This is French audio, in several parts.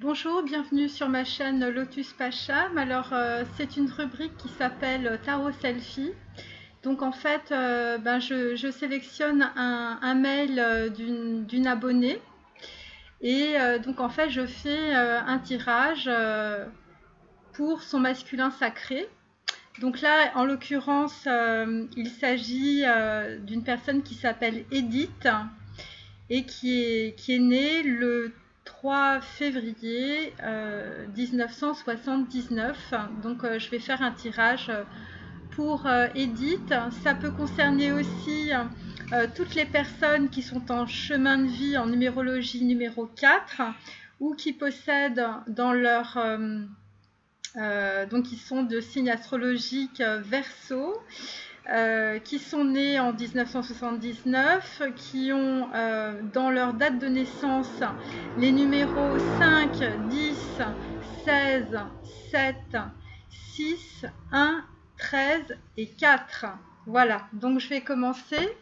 Bonjour, bienvenue sur ma chaîne Lotus Pacham. Alors, c'est une rubrique qui s'appelle Tarot Selfie. Donc, en fait, je sélectionne un mail d'une abonnée et donc, en fait, je fais un tirage pour son masculin sacré. Donc là, en l'occurrence, il s'agit d'une personne qui s'appelle Edith et qui est née le 3 février 1979. Donc je vais faire un tirage pour Edith. Ça peut concerner aussi toutes les personnes qui sont en chemin de vie en numérologie numéro 4 ou qui possèdent dans leur... donc ils sont de signe astrologique Verseau, qui sont nés en 1979, qui ont dans leur date de naissance les numéros 5, 10, 16, 7, 6, 1, 13 et 4. Voilà, donc je vais commencer.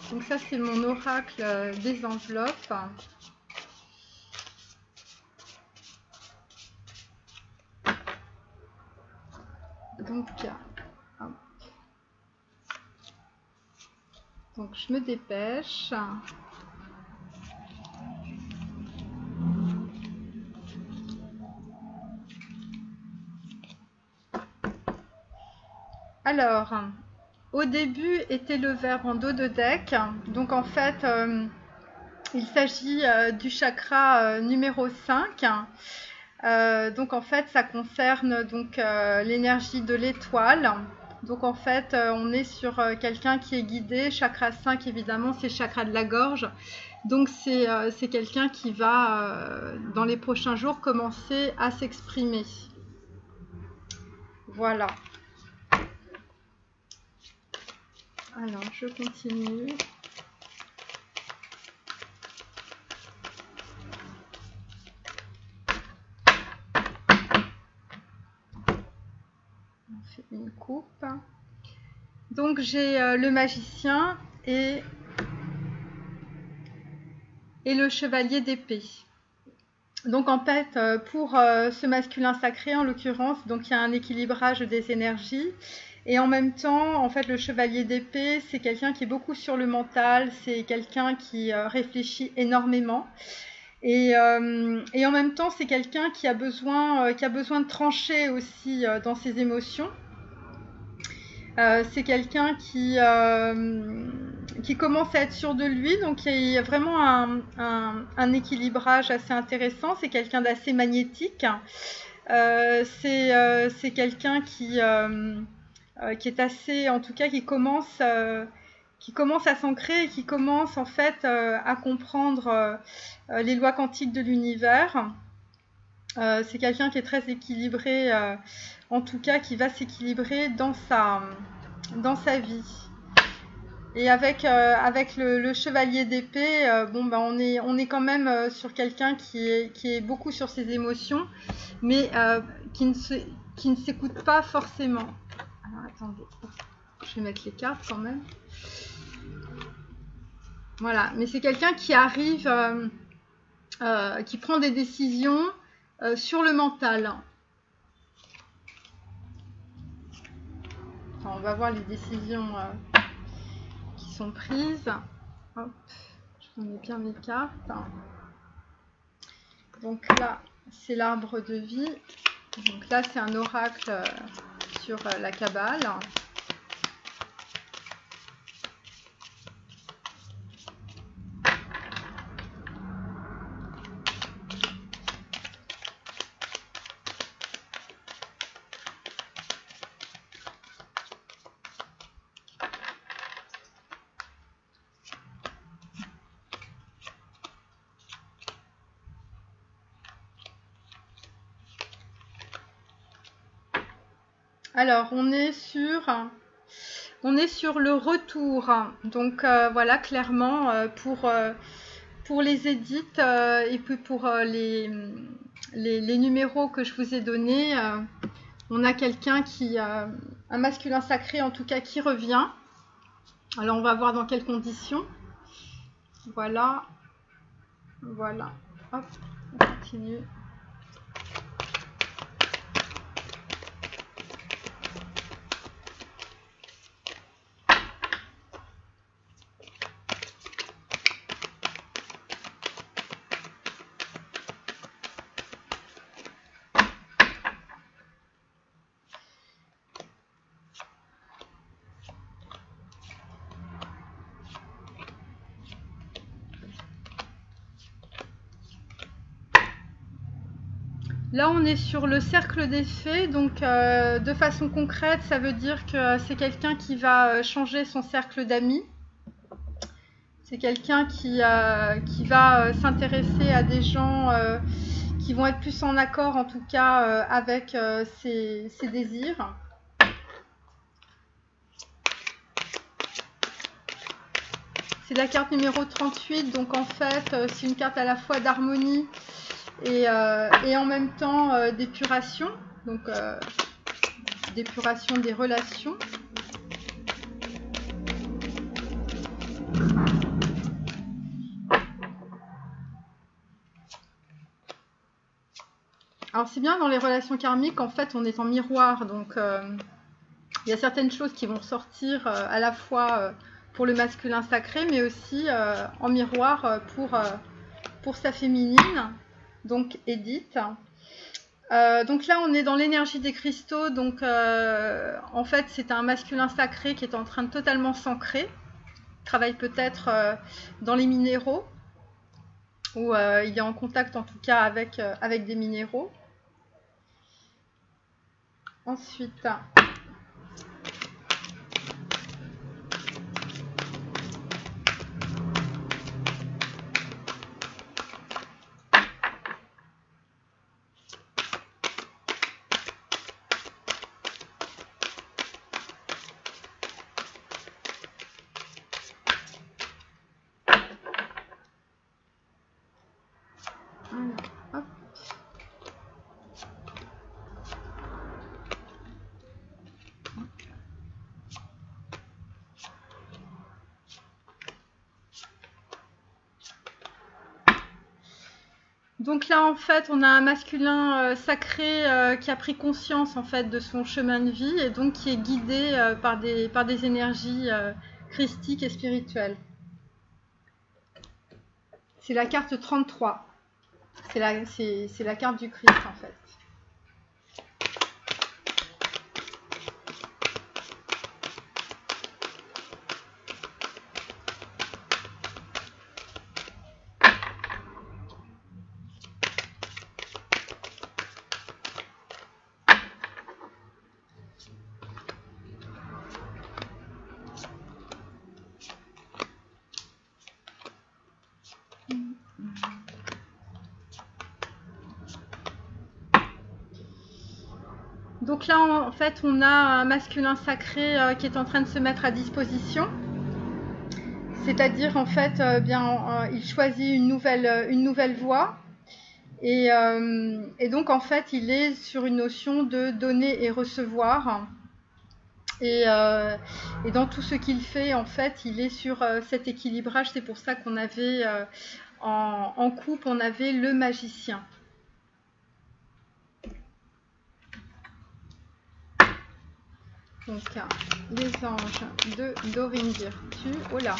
Donc ça, c'est mon oracle des enveloppes. Donc je me dépêche. Alors, au début était le verbe en dos de deck. Donc en fait, il s'agit du chakra numéro 5. Donc en fait, ça concerne donc l'énergie de l'étoile. Donc en fait, on est sur quelqu'un qui est guidé. Chakra 5, évidemment, c'est le chakra de la gorge. Donc c'est quelqu'un qui va, dans les prochains jours, commencer à s'exprimer. Voilà. Alors, je continue. On fait une coupe. Donc, j'ai le magicien et le chevalier d'épée. Donc, en fait, pour ce masculin sacré, en l'occurrence, donc il y a un équilibrage des énergies. Et en même temps, en fait, le chevalier d'épée, c'est quelqu'un qui est beaucoup sur le mental, c'est quelqu'un qui réfléchit énormément. Et en même temps, c'est quelqu'un qui a besoin de trancher aussi dans ses émotions. C'est quelqu'un qui commence à être sûr de lui, donc il y a vraiment un équilibrage assez intéressant. C'est quelqu'un d'assez magnétique. C'est quelqu'un qui est assez, en tout cas, qui commence à s'ancrer et qui commence en fait à comprendre les lois quantiques de l'univers. C'est quelqu'un qui est très équilibré, en tout cas qui va s'équilibrer dans sa vie. Et avec le chevalier d'épée, on est quand même sur quelqu'un qui est beaucoup sur ses émotions, mais qui ne s'écoute pas forcément. Alors attendez, je vais mettre les cartes quand même. Voilà, mais c'est quelqu'un qui arrive, qui prend des décisions sur le mental. Enfin, on va voir les décisions qui sont prises. Hop, je mets bien mes cartes. Donc là, c'est l'arbre de vie. Donc là, c'est un oracle sur la Kabbale. Alors, on est sur On est sur le retour. Donc voilà, clairement, pour les édits et puis pour les numéros que je vous ai donnés, on a quelqu'un qui a un masculin sacré en tout cas qui revient. Alors on va voir dans quelles conditions. Voilà. Voilà. Hop, on continue. Là, on est sur le cercle des faits, donc de façon concrète, ça veut dire que c'est quelqu'un qui va changer son cercle d'amis. C'est quelqu'un qui va s'intéresser à des gens qui vont être plus en accord, en tout cas, avec ses désirs. C'est la carte numéro 38, donc en fait, c'est une carte à la fois d'harmonie et en même temps d'épuration, donc d'épuration des relations. Alors c'est bien dans les relations karmiques, en fait on est en miroir, donc il y a certaines choses qui vont sortir à la fois pour le masculin sacré, mais aussi en miroir pour sa féminine. Donc Edith. Donc là on est dans l'énergie des cristaux, donc en fait c'est un masculin sacré qui est en train de totalement s'ancrer, travaille peut-être dans les minéraux, ou il est en contact en tout cas avec des minéraux. Ensuite, hop. Donc là en fait on a un masculin sacré qui a pris conscience en fait de son chemin de vie et donc qui est guidé par des énergies christiques et spirituelles. C'est la carte 33. C'est la carte du Christ en fait. Donc là, en fait, on a un masculin sacré qui est en train de se mettre à disposition. C'est-à-dire, en fait, il choisit une nouvelle voie. Et donc, en fait, il est sur une notion de donner et recevoir. Et dans tout ce qu'il fait, en fait, il est sur cet équilibrage. C'est pour ça qu'on avait, en coupe, on avait le magicien. Donc, les anges de Dorine Virtue. Oh là!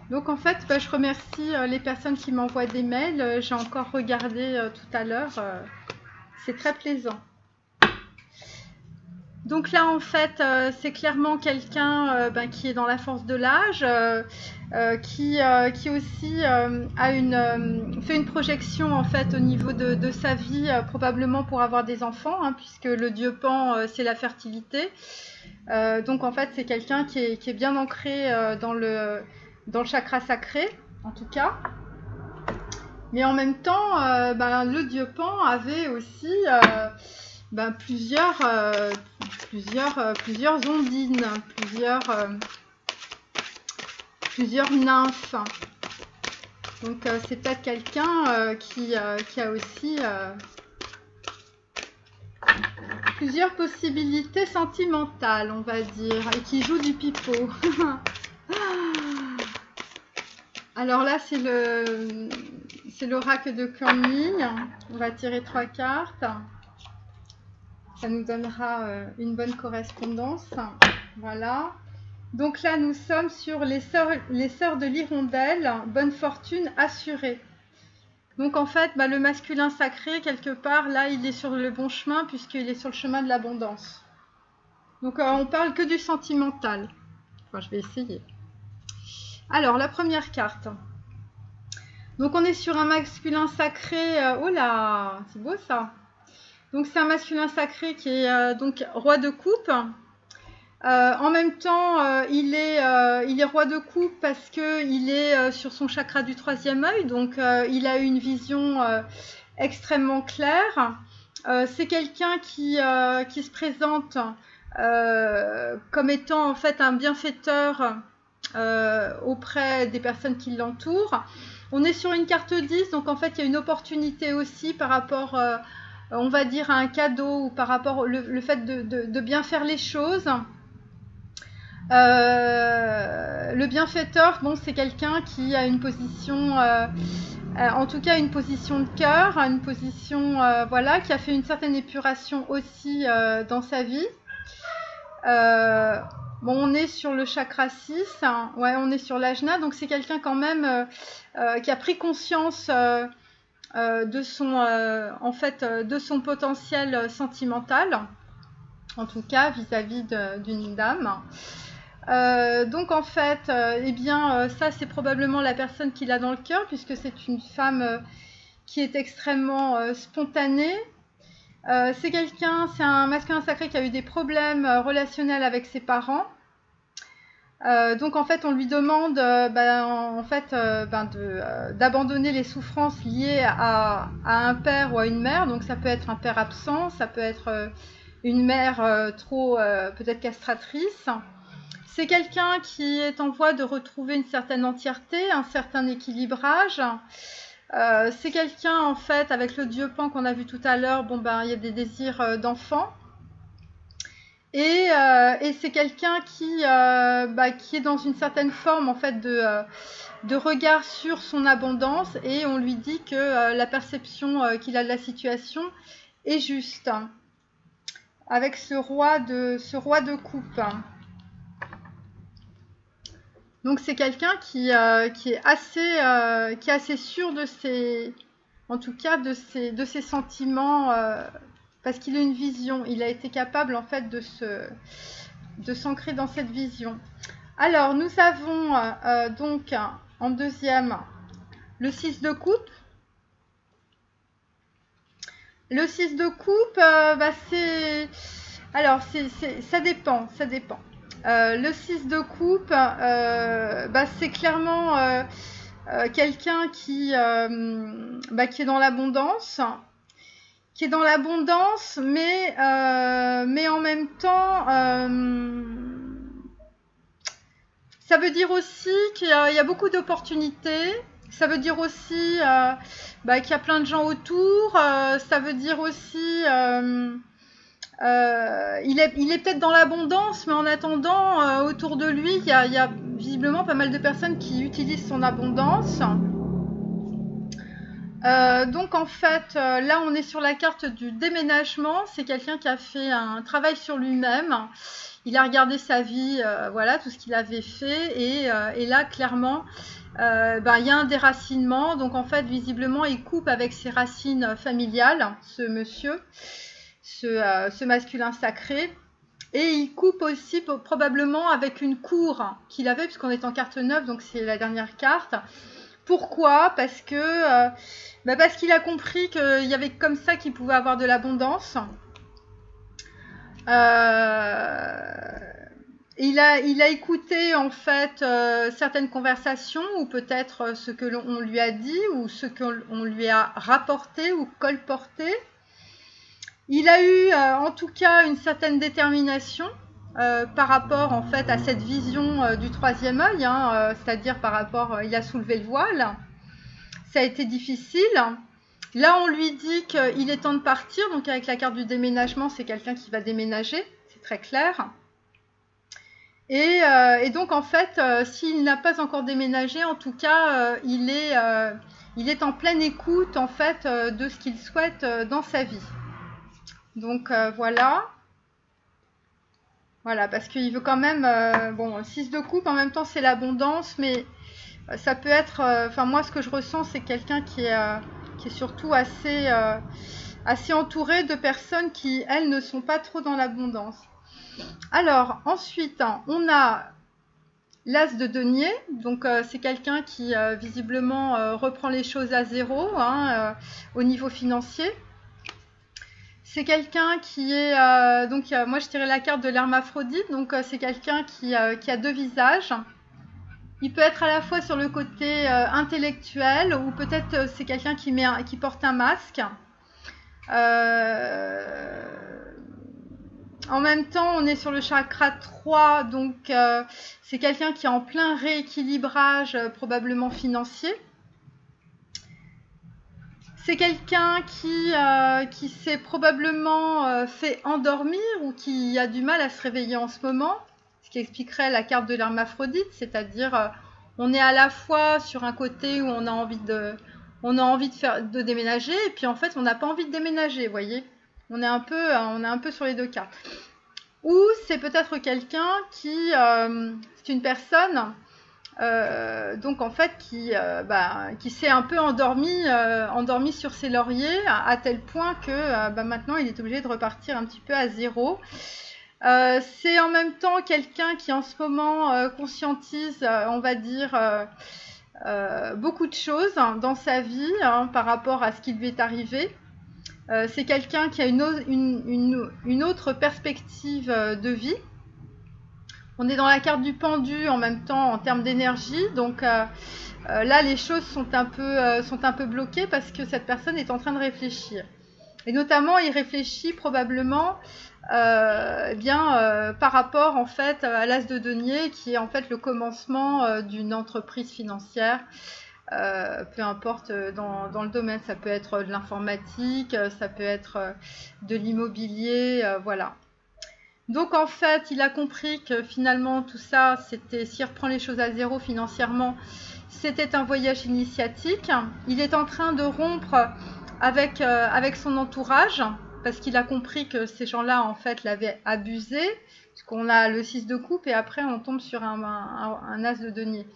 Donc en fait, je remercie les personnes qui m'envoient des mails. J'ai encore regardé tout à l'heure. C'est très plaisant. Donc là, en fait, c'est clairement quelqu'un qui est dans la force de l'âge, qui aussi fait une projection en fait au niveau de sa vie, probablement pour avoir des enfants, hein, puisque le dieu Pan, c'est la fertilité. Donc en fait, c'est quelqu'un qui est bien ancré dans le chakra sacré, en tout cas. Mais en même temps, le dieu Pan avait aussi plusieurs ondines, plusieurs nymphes. Donc c'est peut-être quelqu'un qui a aussi plusieurs possibilités sentimentales, on va dire, et qui joue du pipeau. Alors là, c'est l'oracle de Kuan-Yin. On va tirer 3 cartes. Ça nous donnera une bonne correspondance. Voilà. Donc là, nous sommes sur les sœurs de l'hirondelle, bonne fortune assurée. Donc en fait, le masculin sacré, quelque part, là, il est sur le bon chemin puisqu'il est sur le chemin de l'abondance. Donc on parle que du sentimental. Enfin, je vais essayer. Alors, la première carte. Donc on est sur un masculin sacré. Oh là, c'est beau ça. Donc c'est un masculin sacré qui est donc roi de coupe. En même temps, il est roi de coupe parce qu'il est sur son chakra du 3e œil. Donc il a une vision extrêmement claire. C'est quelqu'un qui se présente comme étant en fait un bienfaiteur auprès des personnes qui l'entourent. On est sur une carte 10, donc en fait il y a une opportunité aussi par rapport, on va dire, à un cadeau ou par rapport au fait de bien faire les choses. Le bienfaiteur, bon, c'est quelqu'un qui a une position, en tout cas une position de cœur, une position voilà, qui a fait une certaine épuration aussi dans sa vie. Bon, on est sur le chakra 6, hein, ouais, on est sur l'ajna, donc c'est quelqu'un quand même qui a pris conscience de son potentiel sentimental, en tout cas vis-à-vis d'une dame. Donc en fait, ça c'est probablement la personne qu'il a dans le cœur, puisque c'est une femme qui est extrêmement spontanée. C'est un masculin sacré qui a eu des problèmes relationnels avec ses parents. Donc en fait, on lui demande d'abandonner les souffrances liées à un père ou à une mère. Donc ça peut être un père absent, ça peut être une mère trop peut-être castratrice. C'est quelqu'un qui est en voie de retrouver une certaine entièreté, un certain équilibrage. C'est quelqu'un, en fait, avec le dieu Pan qu'on a vu tout à l'heure, il y a des désirs d'enfant. Et c'est quelqu'un qui est dans une certaine forme, en fait, de regard sur son abondance. Et on lui dit que la perception qu'il a de la situation est juste. Avec ce roi de coupe. Donc c'est quelqu'un qui est assez sûr de ses sentiments, parce qu'il a une vision. Il a été capable en fait de s'ancrer dans cette vision. Alors nous avons donc en deuxième le 6 de coupe. Le 6 de coupe, ça dépend. Le 6 de coupe, c'est clairement quelqu'un qui est dans l'abondance. Mais en même temps, ça veut dire aussi qu'il y a beaucoup d'opportunités. Ça veut dire aussi qu'il y a plein de gens autour. Ça veut dire aussi... il est peut-être dans l'abondance, mais en attendant, autour de lui, il y a visiblement pas mal de personnes qui utilisent son abondance. Donc en fait, là on est sur la carte du déménagement. C'est quelqu'un qui a fait un travail sur lui-même. Il a regardé sa vie, voilà, tout ce qu'il avait fait. Et là, clairement, il y a un déracinement. Donc en fait, visiblement, il coupe avec ses racines familiales, ce monsieur. Ce masculin sacré. Et il coupe aussi probablement avec une cour qu'il avait, puisqu'on est en carte 9, donc c'est la dernière carte. Pourquoi? Parce que parce qu'il a compris qu'il y avait comme ça qu'il pouvait avoir de l'abondance. Il a écouté en fait certaines conversations, ou peut-être ce que l'on lui a dit, ou ce qu'on lui a rapporté ou colporté. Il a eu en tout cas une certaine détermination par rapport en fait à cette vision du troisième œil, hein, c'est-à-dire par rapport, il a soulevé le voile. Ça a été difficile. Là, on lui dit qu'il est temps de partir. Donc, avec la carte du déménagement, c'est quelqu'un qui va déménager. C'est très clair. Et donc, en fait, s'il n'a pas encore déménagé, en tout cas, il est en pleine écoute, en fait, de ce qu'il souhaite dans sa vie. Donc, voilà. Voilà, parce qu'il veut quand même... bon, 6 de coupe, en même temps, c'est l'abondance, mais ça peut être... Enfin, moi, ce que je ressens, c'est quelqu'un qui est surtout assez entouré de personnes qui, elles, ne sont pas trop dans l'abondance. Alors, ensuite, on a l'as de denier. Donc, c'est quelqu'un qui, visiblement, reprend les choses à zéro au niveau financier. C'est quelqu'un qui est... donc, moi, je tirais la carte de l'hermaphrodite. Donc, c'est quelqu'un qui a 2 visages. Il peut être à la fois sur le côté intellectuel, ou peut-être c'est quelqu'un qui porte un masque. En même temps, on est sur le chakra 3, donc c'est quelqu'un qui est en plein rééquilibrage probablement financier. C'est quelqu'un qui s'est probablement fait endormir, ou qui a du mal à se réveiller en ce moment, ce qui expliquerait la carte de l'hermaphrodite, c'est-à-dire on est à la fois sur un côté où on a envie de déménager, et puis en fait on n'a pas envie de déménager, vous voyez. On est un peu sur les 2 cartes. Ou c'est peut-être quelqu'un c'est une personne donc en fait qui s'est un peu endormi sur ses lauriers, à tel point que maintenant il est obligé de repartir un petit peu à zéro. C'est en même temps quelqu'un qui en ce moment conscientise, on va dire, beaucoup de choses dans sa vie par rapport à ce qui lui est arrivé. C'est quelqu'un qui a une autre perspective de vie. On est dans la carte du pendu en même temps en termes d'énergie. Donc là, les choses sont un peu bloquées, parce que cette personne est en train de réfléchir. Et notamment, il réfléchit probablement par rapport en fait à l'as de denier, qui est en fait le commencement d'une entreprise financière. Peu importe dans le domaine, ça peut être de l'informatique, ça peut être de l'immobilier, voilà. Donc en fait, il a compris que finalement tout ça, s'il reprend les choses à zéro financièrement, c'était un voyage initiatique. Il est en train de rompre avec son entourage, parce qu'il a compris que ces gens-là en fait l'avaient abusé, parce qu'on a le 6 de coupe et après on tombe sur un as de denier.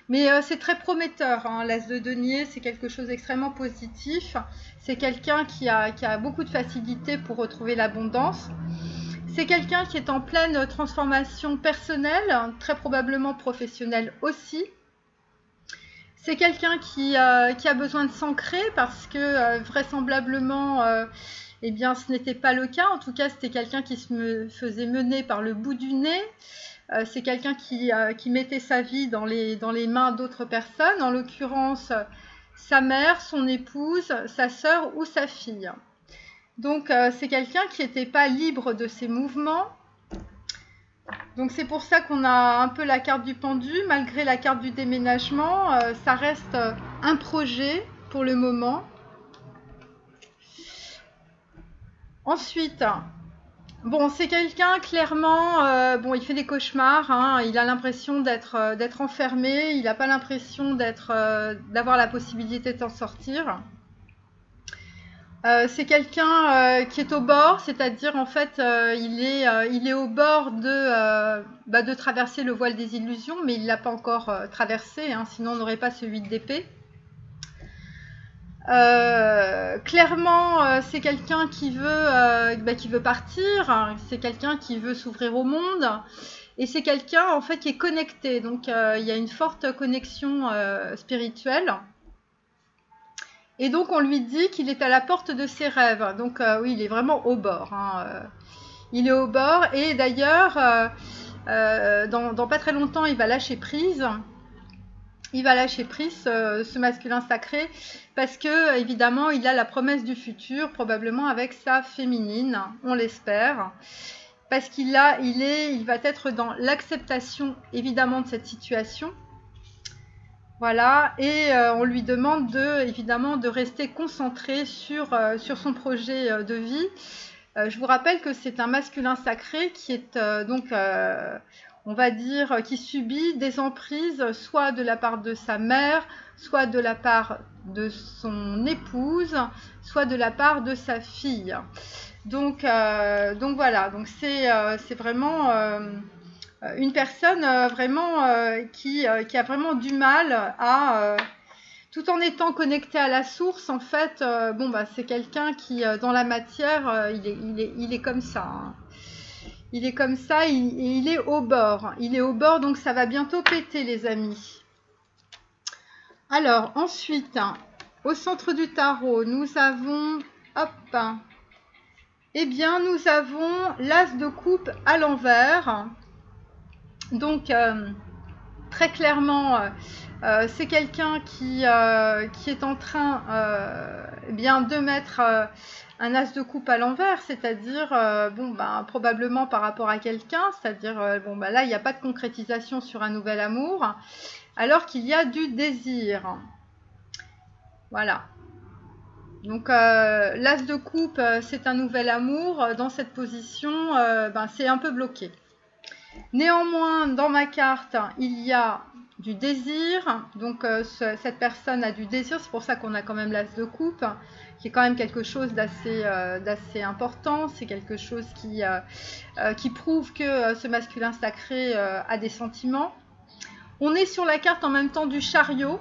Mais c'est très prometteur, l'as de denier, c'est quelque chose d'extrêmement positif. C'est quelqu'un qui a beaucoup de facilité pour retrouver l'abondance. C'est quelqu'un qui est en pleine transformation personnelle, très probablement professionnelle aussi. C'est quelqu'un qui a besoin de s'ancrer, parce que vraisemblablement, ce n'était pas le cas. En tout cas, c'était quelqu'un qui se faisait mener par le bout du nez. C'est quelqu'un qui mettait sa vie dans les mains d'autres personnes, en l'occurrence sa mère, son épouse, sa sœur ou sa fille. Donc c'est quelqu'un qui n'était pas libre de ses mouvements. Donc c'est pour ça qu'on a un peu la carte du pendu. Malgré la carte du déménagement, ça reste un projet pour le moment. Ensuite, bon, c'est quelqu'un clairement, il fait des cauchemars, il a l'impression d'être enfermé, il n'a pas l'impression d'avoir la possibilité de s'en sortir. C'est quelqu'un qui est au bord, c'est-à-dire en fait il est au bord de traverser le voile des illusions, mais il ne l'a pas encore traversé, sinon on n'aurait pas ce 8 d'épée. Clairement, c'est quelqu'un qui veut partir, hein, c'est quelqu'un qui veut s'ouvrir au monde, et c'est quelqu'un en fait qui est connecté. Donc, il y a une forte connexion spirituelle. Et donc, on lui dit qu'il est à la porte de ses rêves. Donc, oui, il est vraiment au bord, hein, il est au bord, et d'ailleurs, dans pas très longtemps, il va lâcher prise. Il va lâcher prise, ce masculin sacré, parce que évidemment, il a la promesse du futur, probablement avec sa féminine, on l'espère, parce il va être dans l'acceptation évidemment de cette situation. Voilà, et on lui demande évidemment de rester concentré sur son projet de vie. Je vous rappelle que c'est un masculin sacré qui est on va dire, qui subit des emprises, soit de la part de sa mère, soit de la part de son épouse, soit de la part de sa fille. Donc voilà, donc c'est vraiment une personne qui a vraiment du mal à... tout en étant connecté à la source, en fait, c'est quelqu'un qui, dans la matière, il est comme ça, hein. Il est comme ça, et il est au bord. Il est au bord, donc ça va bientôt péter, les amis. Alors, ensuite, au centre du tarot, nous avons... Hop. Eh bien, nous avons l'as de coupe à l'envers. Donc, très clairement, c'est quelqu'un qui est en train de mettre un as de coupe à l'envers, c'est-à-dire probablement par rapport à quelqu'un, c'est-à-dire là il n'y a pas de concrétisation sur un nouvel amour, alors qu'il y a du désir. Voilà. Donc l'as de coupe, c'est un nouvel amour. Dans cette position, c'est un peu bloqué. Néanmoins, dans ma carte, il y a du désir. Donc cette personne a du désir, c'est pour ça qu'on a quand même l'as de coupe, qui est quand même quelque chose d'assez important. C'est quelque chose qui prouve que ce masculin sacré a des sentiments. On est sur la carte en même temps du chariot.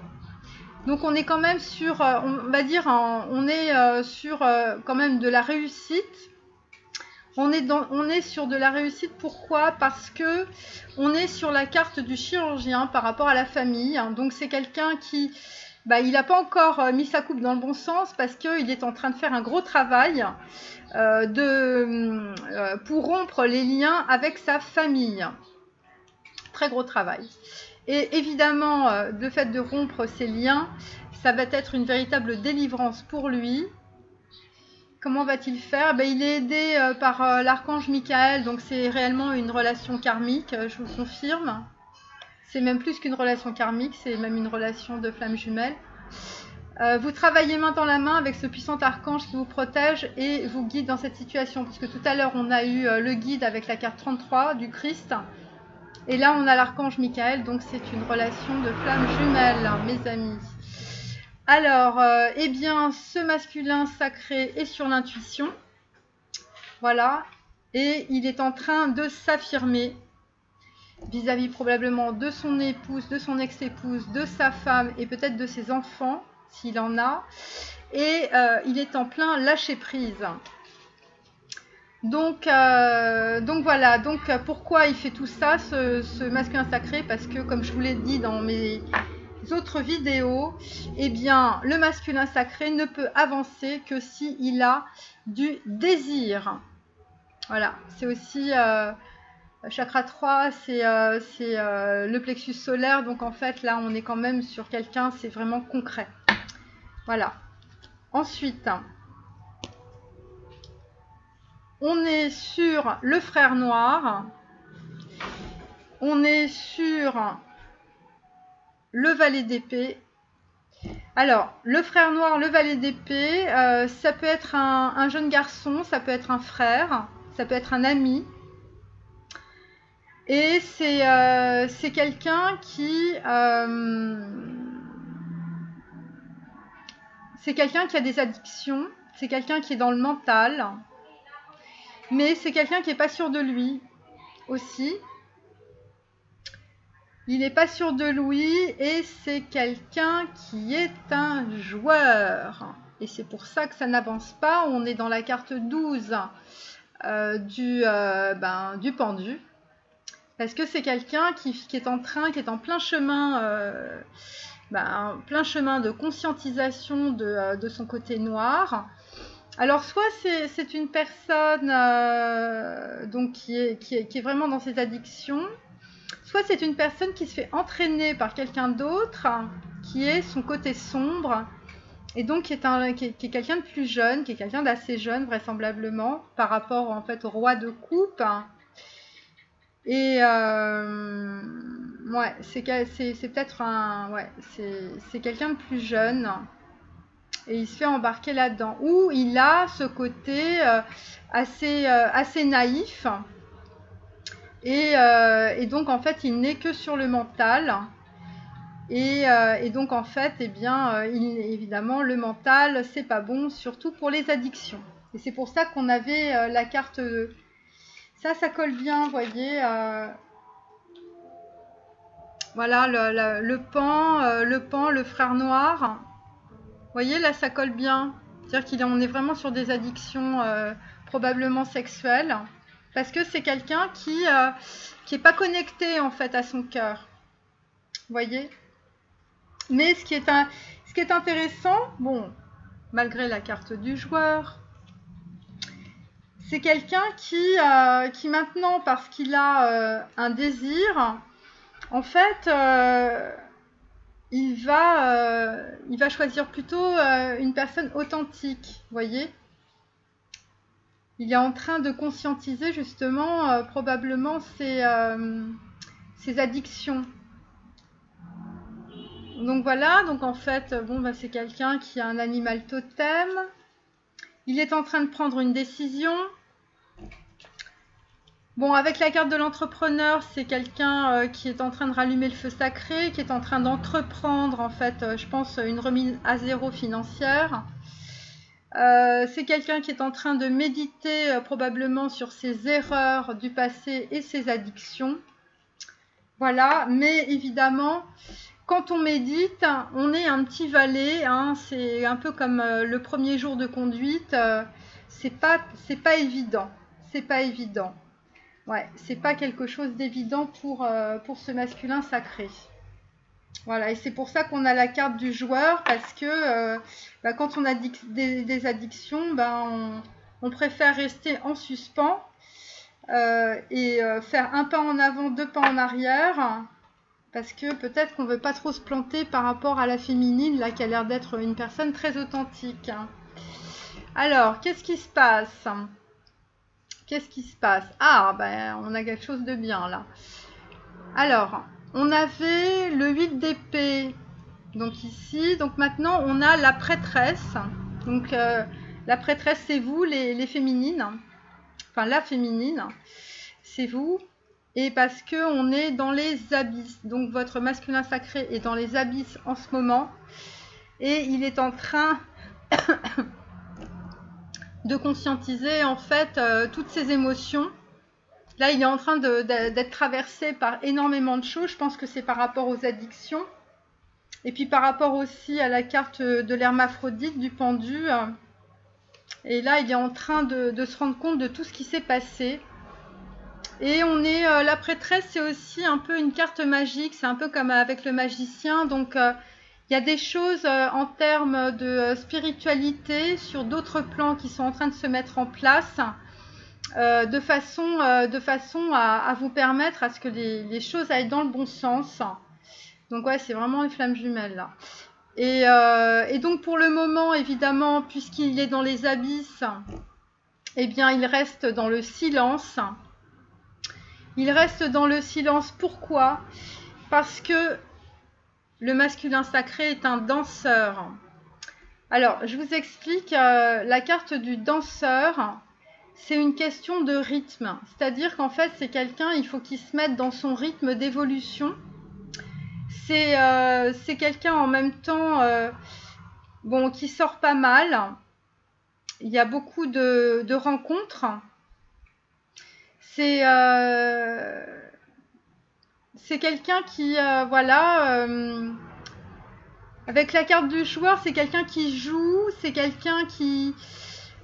Donc on est quand même sur, on va dire, sur quand même de la réussite. On est sur de la réussite. Pourquoi? Parce que on est sur la carte du chirurgien par rapport à la pour Donc c'est quelqu'un qui, il n'a pas encore mis sa coupe dans le bon sens, parce qu'il est en train de faire un gros travail pour rompre les liens avec sa famille. Très gros travail. Et évidemment, le fait de rompre ces liens, ça va être une véritable délivrance pour lui. Comment va-t-il faire? Il est aidé par l'archange Michael, donc c'est réellement une relation karmique, je vous confirme. C'est même plus qu'une relation karmique, c'est même une relation de flamme jumelle. Vous travaillez main dans la main avec ce puissant archange qui vous protège et vous guide dans cette situation. Parce que tout à l'heure, on a eu le guide avec la carte 33 du Christ. Et là, on a l'archange Michael, donc c'est une relation de flamme jumelle, mes amis. Alors, ce masculin sacré est sur l'intuition. Voilà. Et il est en train de s'affirmer vis-à-vis probablement de son épouse, de son ex-épouse, de sa femme et peut-être de ses enfants, s'il en a. Et il est en plein lâcher-prise. Donc voilà, pourquoi il fait tout ça, ce masculin sacré? Parce que, comme je vous l'ai dit dans mes autres vidéos, le masculin sacré ne peut avancer que s'il a du désir. Voilà, c'est aussi chakra 3, c'est le plexus solaire, donc en fait là on est quand même sur quelqu'un, c'est vraiment concret. Voilà. Ensuite, on est sur le frère noir, on est sur le valet d'épée. Alors, le frère noir, le valet d'épée, ça peut être un jeune garçon, ça peut être un frère, ça peut être un ami. Et c'est quelqu'un qui... c'est quelqu'un qui a des addictions, c'est quelqu'un qui est dans le mental. Mais c'est quelqu'un qui n'est pas sûr de lui aussi. Il n'est pas sûr de lui et c'est quelqu'un qui est un joueur. Et c'est pour ça que ça n'avance pas. On est dans la carte 12 du pendu. Parce que c'est quelqu'un qui est en plein chemin, plein chemin de conscientisation de son côté noir. Alors soit c'est une personne donc qui est vraiment dans ses addictions, soit c'est une personne qui se fait entraîner par quelqu'un d'autre qui est son côté sombre et donc qui est quelqu'un de plus jeune, qui est quelqu'un d'assez jeune vraisemblablement par rapport en fait au roi de coupe. Et ouais, c'est peut-être c'est quelqu'un de plus jeune et il se fait embarquer là-dedans où il a ce côté assez naïf et donc en fait il n'est que sur le mental et donc en fait évidemment le mental c'est pas bon surtout pour les addictions et c'est pour ça qu'on avait la carte ça colle bien, vous voyez. Voilà, le pan, le frère noir. Vous voyez, là, ça colle bien. C'est-à-dire qu'on est vraiment sur des addictions probablement sexuelles. Parce que c'est quelqu'un qui est pas connecté, en fait, à son cœur. Vous voyez. Mais ce qui est intéressant, bon, malgré la carte du joueur, c'est quelqu'un qui maintenant, parce qu'il a un désir, en fait, il va choisir plutôt une personne authentique, vous voyez. Il est en train de conscientiser justement probablement ses addictions. Donc voilà, donc en fait, c'est quelqu'un qui a un animal totem. Il est en train de prendre une décision. Bon, avec la carte de l'entrepreneur, c'est quelqu'un qui est en train de rallumer le feu sacré, qui est en train d'entreprendre, en fait, je pense, une remise à zéro financière. C'est quelqu'un qui est en train de méditer probablement sur ses erreurs du passé et ses addictions. Voilà, mais évidemment, quand on médite, on est un petit valet, hein, c'est un peu comme le premier jour de conduite, c'est pas évident, c'est pas évident. Ouais, c'est pas quelque chose d'évident pour ce masculin sacré. Voilà, et c'est pour ça qu'on a la carte du joueur, parce que quand on a des addictions, on préfère rester en suspens et faire un pas en avant, deux pas en arrière, parce que peut-être qu'on veut pas trop se planter par rapport à la féminine, là, qui a l'air d'être une personne très authentique. Alors, qu'est-ce qui se passe ? Qu'est-ce qui se passe? Ah, on a quelque chose de bien là. Alors, on avait le 8 d'épée. Donc ici, donc maintenant on a la prêtresse. Donc la prêtresse c'est vous, les féminines. Enfin la féminine, c'est vous. Et parce que on est dans les abysses. Donc votre masculin sacré est dans les abysses en ce moment. Et il est en train de conscientiser en fait toutes ses émotions. Là, il est en train d'être traversé par énormément de choses. Je pense que c'est par rapport aux addictions. Et puis par rapport aussi à la carte de l'hermaphrodite, du pendu. Et là, il est en train de se rendre compte de tout ce qui s'est passé. Et on est la prêtresse, c'est aussi un peu une carte magique. C'est un peu comme avec le magicien. Donc, il y a des choses en termes de spiritualité sur d'autres plans qui sont en train de se mettre en place. De façon à vous permettre à ce que les choses aillent dans le bon sens. Donc ouais, c'est vraiment une flamme jumelle là. Et donc pour le moment, évidemment, puisqu'il est dans les abysses, eh bien il reste dans le silence. Il reste dans le silence, pourquoi? Parce que le masculin sacré est un danseur. Alors, je vous explique, la carte du danseur, c'est une question de rythme. C'est-à-dire qu'en fait, c'est quelqu'un, il faut qu'il se mette dans son rythme d'évolution. C'est quelqu'un en même temps qui sort pas mal. Il y a beaucoup de rencontres. C'est c'est quelqu'un qui, voilà, avec la carte du joueur, c'est quelqu'un qui joue, c'est quelqu'un qui,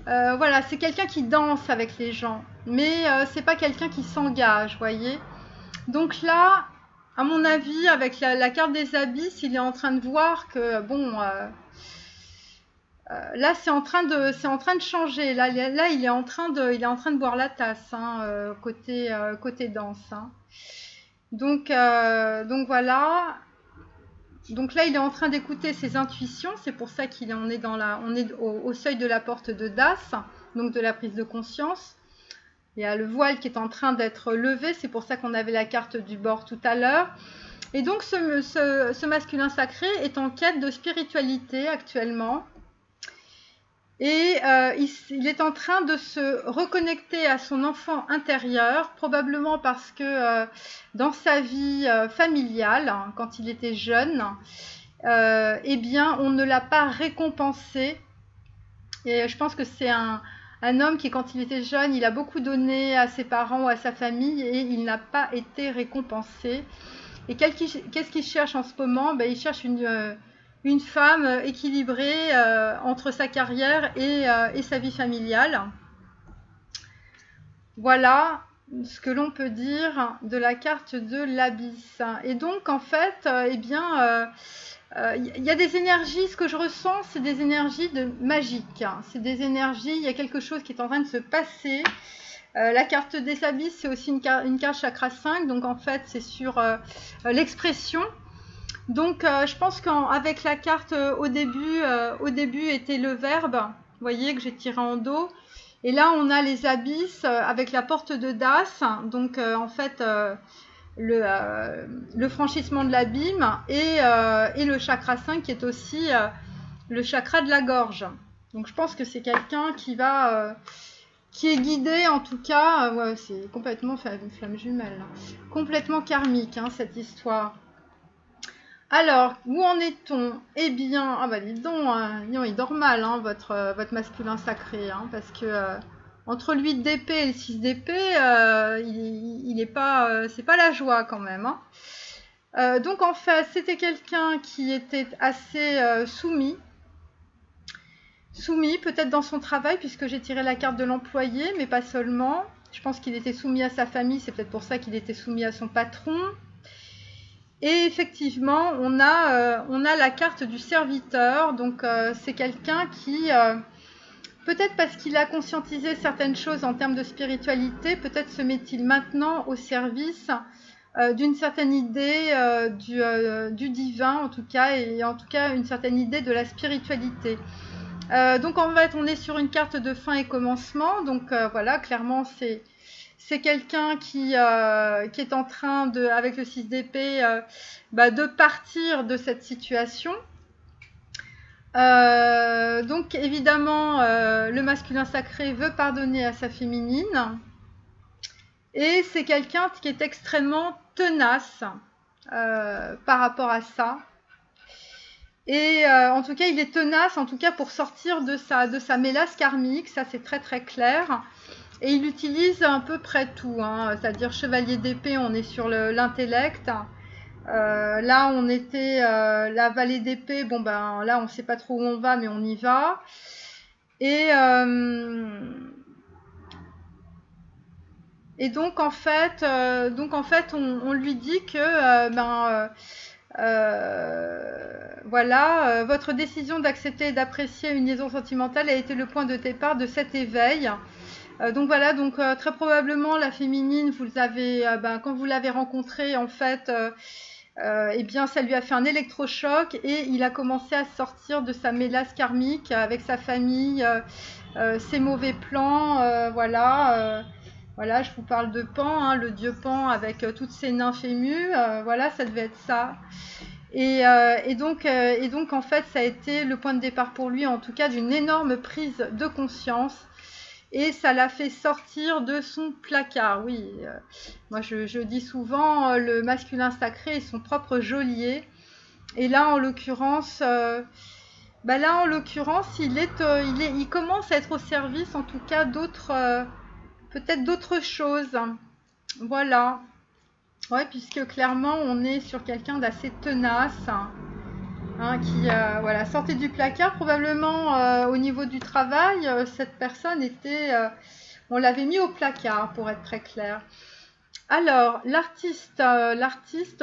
voilà, c'est quelqu'un qui danse avec les gens, mais c'est pas quelqu'un qui s'engage, voyez. Donc là, à mon avis, avec la carte des abysses, il est en train de voir que, bon, là, c'est en train de changer. Là, il est en train de boire la tasse, hein, côté danse, hein. Donc voilà. Donc là, il est en train d'écouter ses intuitions. C'est pour ça on est au seuil de la porte de Das, donc de la prise de conscience. Il y a le voile qui est en train d'être levé. C'est pour ça qu'on avait la carte du bord tout à l'heure. Et donc, ce masculin sacré est en quête de spiritualité actuellement. Et il est en train de se reconnecter à son enfant intérieur, probablement parce que dans sa vie familiale, hein, quand il était jeune, eh bien, on ne l'a pas récompensé. Et je pense que c'est un homme qui, quand il était jeune, il a beaucoup donné à ses parents ou à sa famille et il n'a pas été récompensé. Et qu'est-ce qu'il cherche en ce moment? Ben, il cherche une femme équilibrée entre sa carrière et sa vie familiale. Voilà ce que l'on peut dire de la carte de l'abysse. Et donc, en fait, eh bien, il y a des énergies, ce que je ressens, c'est des énergies magiques. C'est des énergies, il y a quelque chose qui est en train de se passer. La carte des abysses, c'est aussi une carte chakra 5, donc en fait, c'est sur l'expression. Donc, je pense qu'avec la carte au début était le verbe, vous voyez, que j'ai tiré en dos. Et là, on a les abysses avec la porte de Das, donc en fait, le franchissement de l'abîme et le chakra 5 qui est aussi le chakra de la gorge. Donc, je pense que c'est quelqu'un qui est guidé, en tout cas, ouais, c'est complètement une flamme jumelle, hein, complètement karmique, hein, cette histoire. Alors, où en est-on? Eh bien, ah bah dis donc, il dort mal, hein, votre masculin sacré, hein, parce que entre le 8 d'épée et le 6 d'épée, il est pas, c'est pas la joie quand même, hein. Donc en fait, c'était quelqu'un qui était assez soumis peut-être dans son travail, puisque j'ai tiré la carte de l'employé, mais pas seulement. Je pense qu'il était soumis à sa famille, c'est peut-être pour ça qu'il était soumis à son patron. Et effectivement, on a la carte du serviteur, donc c'est quelqu'un qui, peut-être parce qu'il a conscientisé certaines choses en termes de spiritualité, peut-être se met-il maintenant au service d'une certaine idée du divin, en tout cas, et en tout cas une certaine idée de la spiritualité. Donc en fait, on est sur une carte de fin et commencement, donc voilà, clairement c'est quelqu'un qui est en train, avec le 6 d'épée, de partir de cette situation. Donc évidemment, le masculin sacré veut pardonner à sa féminine. Et c'est quelqu'un qui est extrêmement tenace par rapport à ça. Et en tout cas, il est tenace, en tout cas pour sortir de sa mélasse karmique, ça c'est très très clair. Et il utilise à peu près tout, hein, c'est-à-dire chevalier d'épée, on est sur l'intellect. Là, on était la vallée d'épée, bon ben là, on ne sait pas trop où on va, mais on y va. Et donc en fait, on lui dit que voilà, votre décision d'accepter et d'apprécier une liaison sentimentale a été le point de départ de cet éveil. Donc voilà, très probablement la féminine, vous avez, quand vous l'avez rencontrée, en fait, eh bien ça lui a fait un électrochoc et il a commencé à sortir de sa mélasse karmique avec sa famille, ses mauvais plans, voilà. Voilà, je vous parle de Pan, hein, le dieu Pan avec toutes ses nymphes émues, voilà, ça devait être ça. Et donc en fait, ça a été le point de départ pour lui, en tout cas, d'une énorme prise de conscience. Et ça l'a fait sortir de son placard, oui. Moi, je dis souvent, le masculin sacré est son propre geôlier. Et là, en l'occurrence, il commence à être au service, en tout cas, peut-être d'autres choses. Voilà. Ouais, puisque clairement, on est sur quelqu'un d'assez tenace, hein, qui, voilà, sortait du placard. Probablement, au niveau du travail, cette personne était... on l'avait mis au placard, pour être très clair. Alors, l'artiste,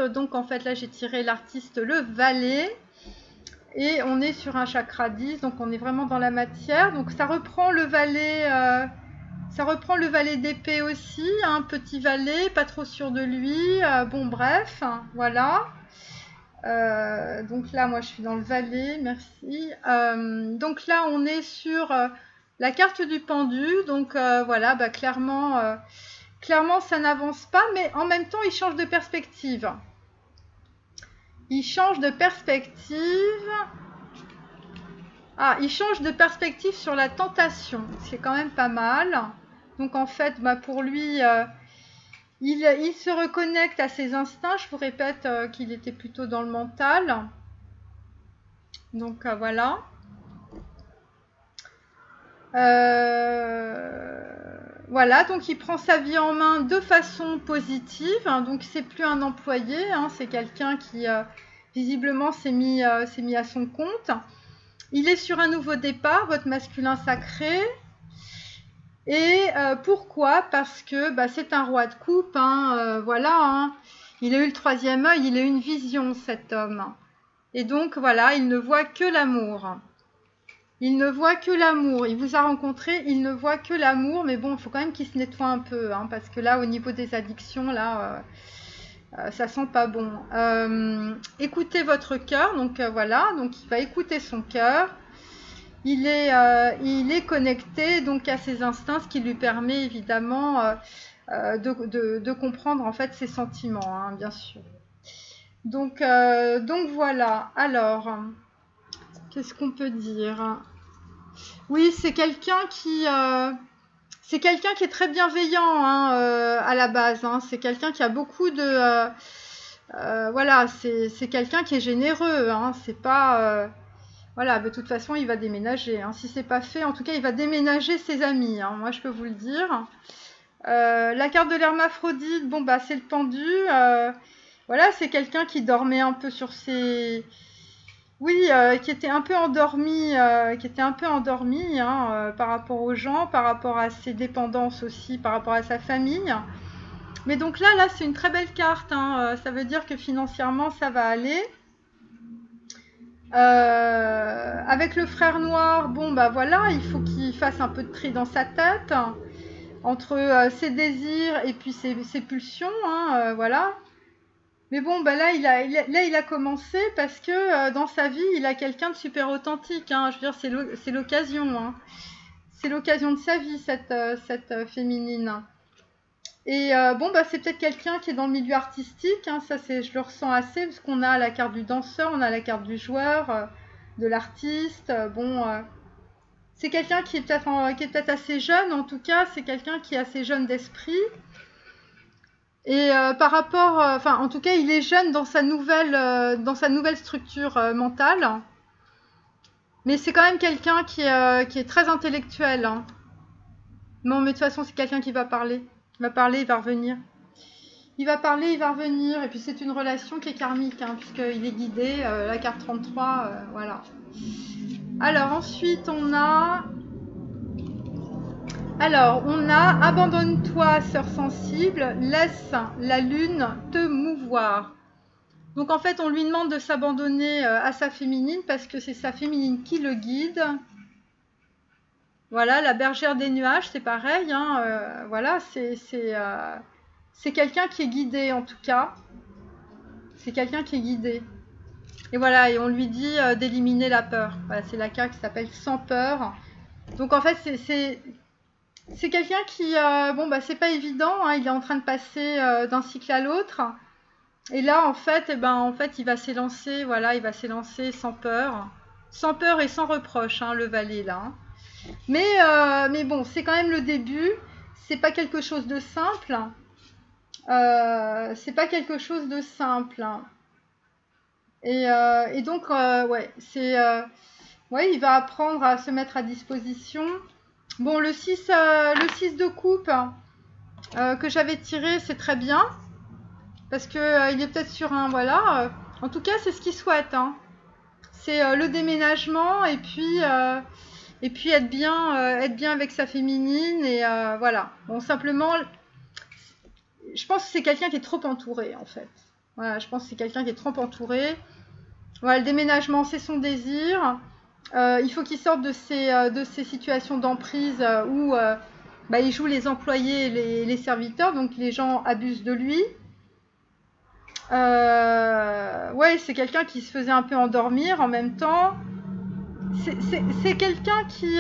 donc en fait, là, j'ai tiré l'artiste, le valet. Et on est sur un chakra 10, donc on est vraiment dans la matière. Donc ça reprend le valet... ça reprend le valet d'épée aussi, un petit valet, pas trop sûr de lui. Bon, bref, voilà. Donc là, moi, je suis dans le valet, merci. Donc là, on est sur la carte du pendu. Donc voilà, bah, clairement, ça n'avance pas, mais en même temps, il change de perspective. Il change de perspective. Ah, il change de perspective sur la tentation, ce qui est quand même pas mal. Donc en fait, bah, pour lui, il se reconnecte à ses instincts. Je vous répète qu'il était plutôt dans le mental. Donc voilà. Voilà, donc il prend sa vie en main de façon positive. Hein, donc c'est plus un employé, hein, c'est quelqu'un qui visiblement s'est mis à son compte. Il est sur un nouveau départ, votre masculin sacré. Et pourquoi? Parce que bah, c'est un roi de coupe, hein, voilà. Hein. Il a eu le troisième œil, il a eu une vision, cet homme. Et donc voilà, il ne voit que l'amour. Il ne voit que l'amour. Il vous a rencontré, il ne voit que l'amour. Mais bon, il faut quand même qu'il se nettoie un peu, hein, parce que là, au niveau des addictions, là, ça sent pas bon. Écoutez votre cœur, donc voilà. Donc il va écouter son cœur. Il est connecté donc à ses instincts, ce qui lui permet évidemment de comprendre en fait ses sentiments, hein, bien sûr. Donc voilà. Alors, qu'est-ce qu'on peut dire? Oui, c'est quelqu'un qui est très bienveillant, hein, à la base. Hein. C'est quelqu'un qui a beaucoup de voilà, c'est quelqu'un qui est généreux. Hein. C'est pas voilà, de toute façon, il va déménager. Hein. Si c'est pas fait, en tout cas, il va déménager ses amis. Hein. Moi, je peux vous le dire. La carte de l'hermaphrodite, bon, bah, c'est le pendu. Voilà, c'est quelqu'un qui dormait un peu sur ses... Oui, qui était un peu endormi, hein, par rapport aux gens, par rapport à ses dépendances aussi, par rapport à sa famille. Mais donc là, c'est une très belle carte. Hein. Ça veut dire que financièrement, ça va aller. Avec le frère noir, bon bah voilà, il faut qu'il fasse un peu de tri dans sa tête entre ses désirs et puis ses pulsions, hein, voilà. Mais bon bah là il a commencé parce que dans sa vie il a quelqu'un de super authentique, hein. Je veux dire c'est l'occasion, hein. C'est l'occasion de sa vie cette féminine. Et bon bah c'est peut-être quelqu'un qui est dans le milieu artistique, hein, ça je le ressens assez parce qu'on a la carte du danseur, on a la carte du joueur, de l'artiste. Bon, c'est quelqu'un qui est peut-être assez jeune, en tout cas c'est quelqu'un qui est assez jeune d'esprit. Et par rapport, enfin en tout cas il est jeune dans sa nouvelle structure mentale. Mais c'est quand même quelqu'un qui est très intellectuel. Hein. Non mais de toute façon c'est quelqu'un qui va parler. Il va parler, il va revenir. Il va parler, il va revenir. Et puis c'est une relation qui est karmique, hein, puisqu'il est guidé. La carte 33, voilà. Alors ensuite on a... abandonne-toi, sœur sensible, laisse la lune te mouvoir. Donc en fait on lui demande de s'abandonner à sa féminine parce que c'est sa féminine qui le guide. Voilà, la bergère des nuages, c'est pareil, hein, voilà, c'est quelqu'un qui est guidé en tout cas. C'est quelqu'un qui est guidé. Et voilà, et on lui dit d'éliminer la peur. Voilà, c'est la carte qui s'appelle Sans peur. Donc en fait, c'est quelqu'un qui, bon bah c'est pas évident, hein, il est en train de passer d'un cycle à l'autre. Et là, en fait, il va s'élancer, voilà, il va s'élancer sans peur et sans reproche, hein, le valet là. Hein. Mais bon, c'est quand même le début. C'est pas quelque chose de simple. C'est pas quelque chose de simple. Hein. Et donc, ouais, ouais, il va apprendre à se mettre à disposition. Bon, le 6 de coupe que j'avais tiré, c'est très bien. parce que il est peut-être sur un, voilà. En tout cas, c'est ce qu'il souhaite, hein. C'est le déménagement et puis être bien avec sa féminine et voilà. Bon, simplement, je pense que c'est quelqu'un qui est trop entouré en fait. Voilà, je pense que c'est quelqu'un qui est trop entouré. Voilà, le déménagement, c'est son désir. Il faut qu'il sorte de ces situations d'emprise où bah, il joue les employés et les serviteurs, donc les gens abusent de lui. Ouais, c'est quelqu'un qui se faisait un peu endormir en même temps. C'est quelqu'un qui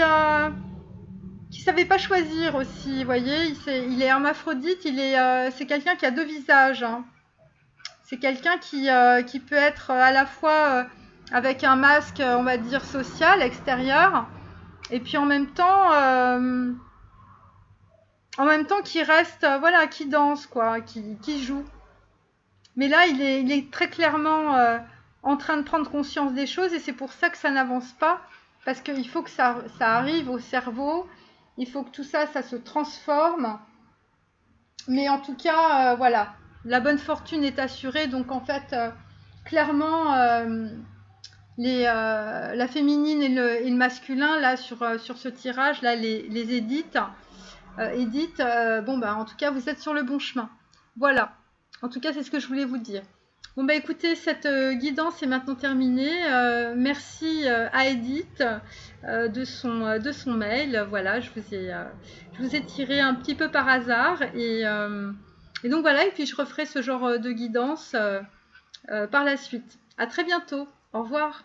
savait pas choisir aussi, vous voyez. Il est hermaphrodite, c'est quelqu'un qui a deux visages, hein. C'est quelqu'un qui peut être à la fois avec un masque, on va dire, social, extérieur, et puis en même temps qui reste, voilà, qui danse, quoi, qui joue. Mais là, il est très clairement en train de prendre conscience des choses et c'est pour ça que ça n'avance pas. Parce qu'il faut que ça arrive au cerveau, il faut que tout ça, ça se transforme. Mais en tout cas, voilà, la bonne fortune est assurée. Donc en fait, clairement, la féminine et le masculin, là, sur ce tirage, là, les Édith, bon, bah, en tout cas, vous êtes sur le bon chemin. Voilà. En tout cas, c'est ce que je voulais vous dire. Bon, bah écoutez, cette guidance est maintenant terminée. Merci à Edith de son mail. Voilà, je vous ai tiré un petit peu par hasard. Et donc voilà, et puis je referai ce genre de guidance par la suite. À très bientôt. Au revoir.